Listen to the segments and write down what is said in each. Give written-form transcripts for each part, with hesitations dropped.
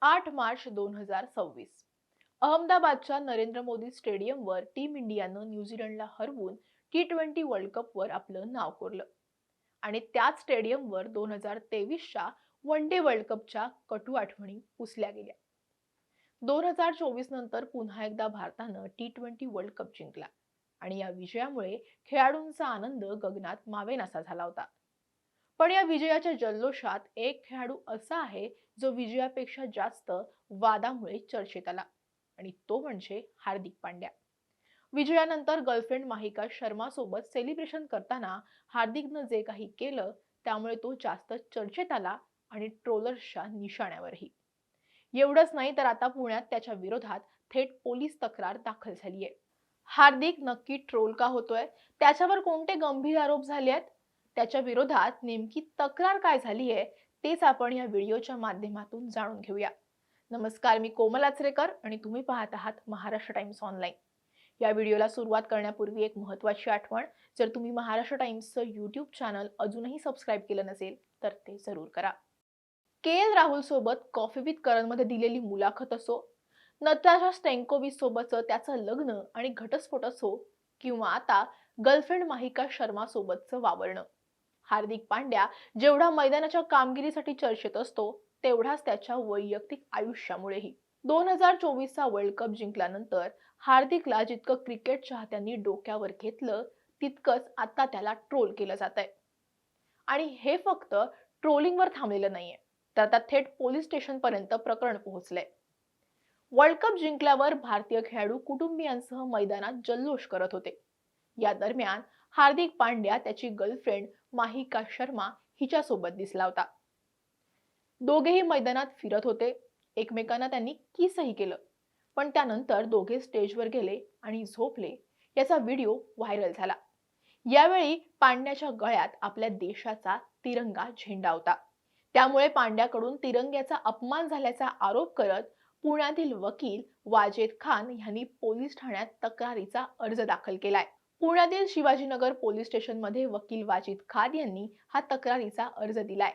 8 मार्च 2026 अहमदाबादच्या नरेंद्र मोदी स्टेडियमवर टीम इंडियानं न्यूझीलंडला हरवून T20 वर्ल्ड कपवर आपलं नाव कोरलं आणि त्याच स्टेडियमवर 2023च्या वन डे वर्ल्ड कपच्या कटू आठवणी पुसल्या गेल्या. 2024 नंतर पुन्हा एकदा भारतानं T20 वर्ल्ड कप जिंकला आणि या विजयामुळे खेळाडूंचा आनंद गगनात मावेनासा झाला होता. पण या विजयाच्या जल्लोषात एक खेळाडू असा आहे जो विजयापेक्षा जास्त वादामुळे चर्चेत आला आणि तो म्हणजे हार्दिक पांड्या. विजयानंतर गर्लफ्रेंड माहिका शर्मा सोबत सेलिब्रेशन करताना हार्दिकनं जे काही केलं त्यामुळे तो जास्त चर्चेत आला आणि ट्रोलर्सच्या निशाण्यावरही. एवढंच नाही तर आता पुण्यात त्याच्या विरोधात थेट पोलीस तक्रार दाखल झाली आहे. हार्दिक नक्की ट्रोल का होतोय, त्याच्यावर कोणते गंभीर आरोप झाले आहेत, त्याच्या विरोधात नेमकी तक्रार काय झाली आहे, तेच आपण या व्हिडिओच्या माध्यमातून जाणून घेऊया. नमस्कार, मी कोमल आचरेकर आणि तुम्ही पाहत आहात महाराष्ट्र टाइम्स ऑनलाईन. या व्हिडिओला सुरुवात करण्यापूर्वी एक महत्त्वाची आठवण, जर तुम्ही महाराष्ट्र टाइम्सचं यूट्यूब चॅनल अजूनही सबस्क्राईब केलं नसेल तर ते जरूर करा. के.एल. राहुल सोबत कॉफी विथ करणमध्ये दिलेली मुलाखत असो, नताशा स्टॅन्कोव्हिच सोबतचं त्याचं लग्न आणि घटस्फोट असो, किंवा आता गर्लफ्रेंड माहिका शर्मा सोबतचं वावरणं, हार्दिक पांड्या जेवढा मैदानाच्या कामगिरीसाठी चर्चेत असतो तेवढाच त्याच्या वैयक्तिक आयुष्यामुळेही. 2024चा वर्ल्ड कप जिंकल्यानंतर हार्दिकला जितकं क्रिकेट चाहत्यांनी डोक्यावर घेतलं तितकंच आता त्याला ट्रोल केलं जात आहे. आणि हे फक्त ट्रोलिंगवर थांबलेलं नाहीये, तर आता थेट पोलीस स्टेशनपर्यंत प्रकरण पोहोचलंय. वर्ल्ड कप जिंकल्यावर भारतीय खेळाडू कुटुंबियांसह मैदानात जल्लोष करत होते. या दरम्यान हार्दिक पांड्या त्याची गर्लफ्रेंड माहिका शर्मा हिच्यासोबत दिसला होता. दोघेही मैदानात फिरत होते, एकमेकांना त्यांनी किसही केलं. पण त्यानंतर दोघे स्टेजवर गेले आणि झोपले. याचा व्हिडिओ व्हायरल झाला. यावेळी पांड्याच्या गळ्यात आपल्या देशाचा तिरंगा झेंडा होता. त्यामुळे पांड्याकडून तिरंग्याचा अपमान झाल्याचा आरोप करत पुण्यातील वकील वाजेद खान यांनी पोलीस ठाण्यात तक्रारीचा अर्ज दाखल केलाय. पुण्यातील शिवाजीनगर पोलीस स्टेशनमध्ये वकील वाजिद खान यांनी हा तक्रारीचा अर्ज दिलाय.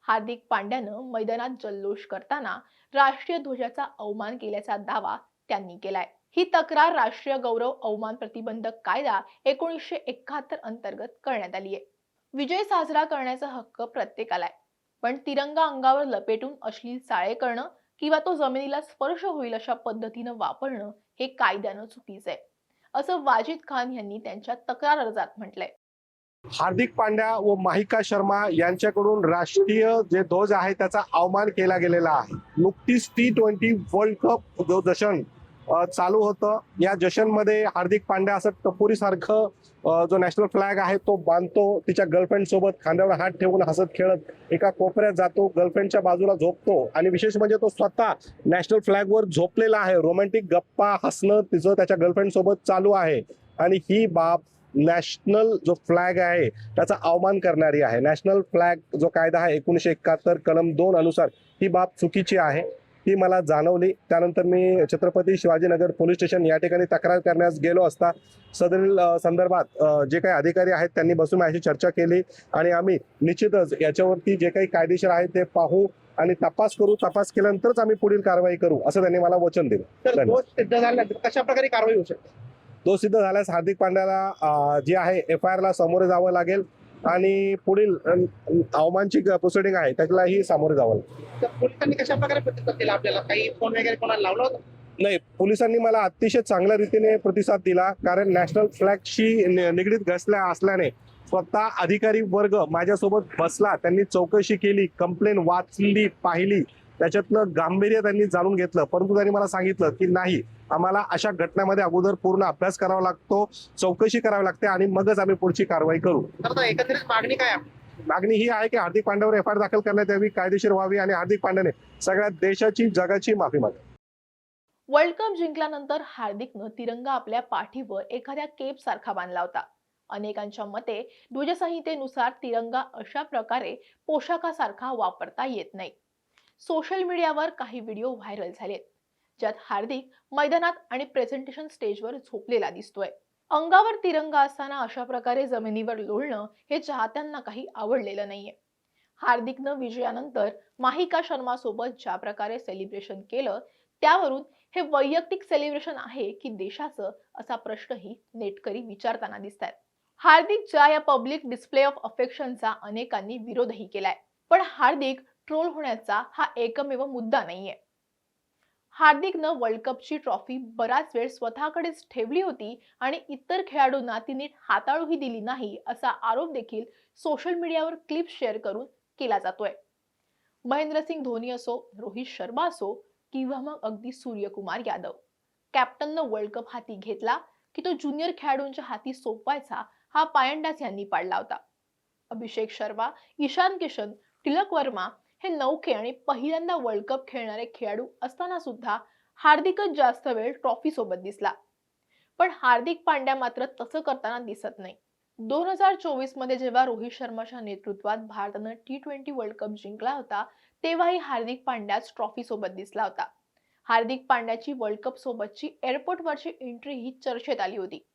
हार्दिक पांड्यानं मैदानात जल्लोष करताना राष्ट्रीय ध्वजाचा अवमान केल्याचा दावा त्यांनी केलाय. ही तक्रार राष्ट्रीय गौरव अवमान प्रतिबंधक कायदा 1971 अंतर्गत करण्यात आली आहे. विजय साजरा करण्याचा हक्क प्रत्येकाला आहे, पण तिरंगा अंगावर लपेटून अश्लील चाळे करणं किंवा तो जमिनीला स्पर्श होईल अशा पद्धतीनं वापरणं हे कायद्यानं चुकीचं आहे, असं वाजिद खान यांनी त्यांच्या तक्रार अर्जात म्हटलंय. हार्दिक पांड्या व माहिका शर्मा यांच्याकडून राष्ट्रीय जे ध्वज आहे त्याचा अवमान केला गेलेला आहे. नुकतीच T20 वर्ल्ड कप जो जशन चालू होतं, या जशनमध्ये हार्दिक पांड्या असं टपोरीसारखं जो नॅशनल फ्लॅग आहे तो बांधतो, तिच्या गर्लफ्रेंड सोबत खांद्यावर हात ठेवून हसत खेळत एका कोपऱ्यात जातो, गर्लफ्रेंडच्या बाजूला झोपतो आणि विशेष म्हणजे तो स्वतः नॅशनल फ्लॅगवर झोपलेला आहे. रोमॅन्टिक गप्पा हसणं तिचं त्याच्या गर्लफ्रेंड सोबत चालू आहे आणि ही बाब नॅशनल जो फ्लॅग आहे त्याचा अवमान करणारी आहे. नॅशनल फ्लॅग जो कायदा आहे 1971 कलम 2 अनुसार ही बाब चुकीची आहे. ही मला जाणवली. त्यानंतर मी छत्रपती शिवाजीनगर पोलीस स्टेशन या ठिकाणी तक्रार करण्यास गेलो असता सदरील संदर्भात जे काही अधिकारी आहेत त्यांनी बसून माझ्याशी चर्चा केली आणि आम्ही निश्चितच याच्यावरती जे काही कायदेशीर आहे ते पाहू आणि तपास करू. तपास केल्यानंतरच आम्ही पुढील कारवाई करू असं त्यांनी मला वचन दिलं. तर दोष सिद्ध झाल्यानंतर कशा प्रकारे कारवाई होऊ शकते? दोष सिद्ध झाल्यास हार्दिक पांड्याला जे आहे FIR ला सामोरे जावं लागेल आणि पुढील अवमानची प्रोसिडिंग आहे त्यालाही सामोरे जावं लागेल. तर पोलिसांनी कशा प्रकारे प्रतिसाद दिला आपल्याला? काही फोन वगैरे कोणाला लावला होता? नाही, पोलिसांनी मला अतिशय चांगल्या रीतीने प्रतिसाद दिला, कारण नॅशनल फ्लॅगशी निगडीत असल्याने स्वतः अधिकारी वर्ग माझ्यासोबत बसला, त्यांनी चौकशी केली, कंप्लेन वाचली, पाहिली, त्याच्यातलं गांभीर्य त्यांनी जाणून घेतलं. परंतु त्यांनी मला सांगितलं की नाही, आम्हाला अशा घटनांमध्ये अगोदर पूर्ण अभ्यास करावा लागतो, चौकशी करावी लागते आणि मगच आम्ही पुढची कारवाई करू. तर एकंदरीत मागणी काय आहे? मागणी ही आहे की हार्दिक पांड्यावर FIR दाखल करण्यात यावी, कायदेशीर व्हावी आणि हार्दिक पांड्याने सगळ्या देशाची जगाची माफी मागावी. वर्ल्ड कप जिंकल्यानंतर हार्दिकनं तिरंगा आपल्या पाठीवर एखाद्या केप सारखा बांधला होता. अनेकांच्या मते ध्वजसंहितेनुसार तिरंगा अशा प्रकारे पोशाखासारखा वापरता येत नाही. सोशल मीडियावर काही व्हिडिओ व्हायरल झालेत, ज्यात हार्दिक मैदानात आणि प्रेझेंटेशन स्टेजवर झोपलेला दिसतोय. अंगावर तिरंगा असताना अशा प्रकारे जमिनीवर लोळणं हे चाहत्यांना काही आवडलेलं नाहीये. हार्दिकनं विजयानंतर माहिका शर्मा सोबत ज्या प्रकारे सेलिब्रेशन केलं त्यावरून हे वैयक्तिक सेलिब्रेशन आहे की देशाचं असा प्रश्नही नेटकरी विचारताना दिसतात. हार्दिकच्या या पब्लिक डिस्प्ले ऑफ अफेक्शनचा अनेकांनी विरोधही केलाय. पण हार्दिक ट्रोल होण्याचा हा एकमेव मुद्दा नाहीये. हार्दिकनं वर्ल्ड कपची ट्रॉफी बराच वेळ स्वतःकडेच ठेवली होती आणि इतर खेळाडूंना ती नीट हाताळूही दिली नाही असा आरोप देखील सोशल मीडियावर क्लिप शेअर करून केला जातोय. महेंद्रसिंग धोनी असो, रोहित शर्मा असो किंवा मग अगदी सूर्यकुमार यादव, कॅप्टननं वर्ल्ड कप हाती घेतला की तो ज्युनियर खेळाडूंच्या हाती सोपवायचा हा पायंडाच यांनी पाडला होता. अभिषेक शर्मा, ईशान किशन, तिलक वर्मा हे नौखे आणि पहिल्यांदा वर्ल्ड कप खेळणारे खेळाडू असताना सुद्धा हार्दिकच जास्त वेळ ट्रॉफी सोबत दिसला. पण हार्दिक पांड्या मात्र तसं करताना दिसत नाही. 2024 मध्ये जेव्हा रोहित शर्माच्या नेतृत्वात भारतानं T20 वर्ल्ड कप जिंकला होता तेव्हाही हार्दिक पांड्याच ट्रॉफी सोबत दिसला होता. हार्दिक पांड्याची वर्ल्ड कप सोबतची एअरपोर्टवरची एंट्री ही चर्चेत आली होती.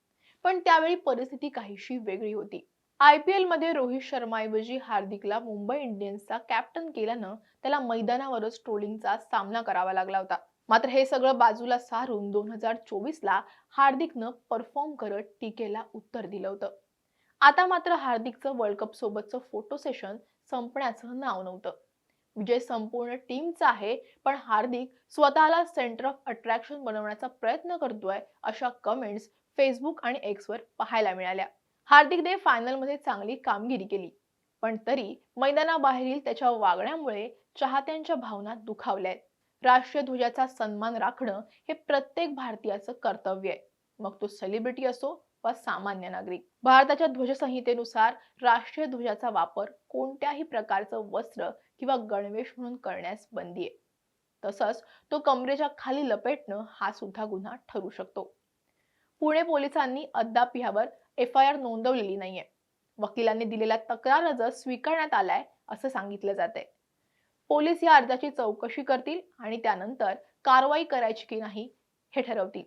पण त्यावेळी परिस्थिती काहीशी वेगळी होती. IPL मध्ये रोहित शर्माऐवजी हार्दिकला मुंबई इंडियन्सचा कॅप्टन केल्यानं त्याला मैदानावरच ट्रोलिंगचा सामना करावा लागला होता. मात्र हे सगळं बाजूला सारून 2024 ला हार्दिकनं परफॉर्म करत टीकेला उत्तर दिलं होतं. आता मात्र हार्दिकचं वर्ल्ड कप सोबतचं फोटो सेशन संपण्याचं नाव नव्हतं. विजय संपूर्ण टीमचा आहे, पण हार्दिक स्वतःला सेंटर ऑफ अट्रॅक्शन बनवण्याचा प्रयत्न करतोय अशा कमेंट्स फेसबुक आणि एक्सवर पाहायला मिळाल्या. हार्दिकने फायनलमध्ये चांगली कामगिरी केली, पण तरी मैदानाबाहेरील त्याच्या वागण्यामुळे चाहत्यांच्या भावना दुखावल्यात. राष्ट्रीय ध्वजाचा सन्मान राखणं हे प्रत्येक भारतीयाचं कर्तव्य आहे, मग तो सेलिब्रिटी असो वा सामान्य नागरिक. भारताच्या ध्वजसंहितेनुसार राष्ट्रीय ध्वजाचा वापर कोणत्याही प्रकारचं वस्त्र किंवा गणवेश म्हणून करण्यास बंदी आहे. तसंच तो कमरेच्या खाली लपेटणं हा सुद्धा गुन्हा ठरू शकतो. पुणे पोलिसांनी अद्याप यावर FIR नोंदवलेली नाहीये. वकिलांनी दिलेला तक्रार अर्ज स्वीकारण्यात आलाय असं सांगितलं जातंय. पोलीस या अर्जाची चौकशी करतील आणि त्यानंतर कारवाई करायची की नाही हे ठरवतील.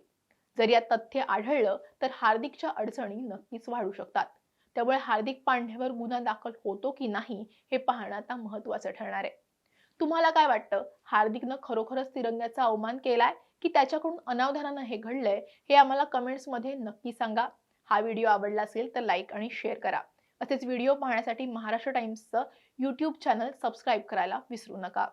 जर यात तथ्य आढळलं तर हार्दिकच्या अडचणी नक्कीच वाढू शकतात. त्यामुळे हार्दिक पांड्यावर गुन्हा दाखल होतो की नाही हे पाहणं आता महत्त्वाचं ठरणार आहे. तुम्हाला काय वाटतं? हार्दिकनं खरोखरच तिरंग्याचा अवमान केलाय की त्याच्याकडून अनावधानानं हे घडलंय? हे आम्हाला कमेंट्समध्ये नक्की सांगा. हा व्हिडिओ आवडला असेल तर लाईक आणि शेअर करा. असेच व्हिडिओ पाहण्यासाठी महाराष्ट्र टाइम्सचं YouTube चॅनल सबस्क्राईब करायला विसरू नका.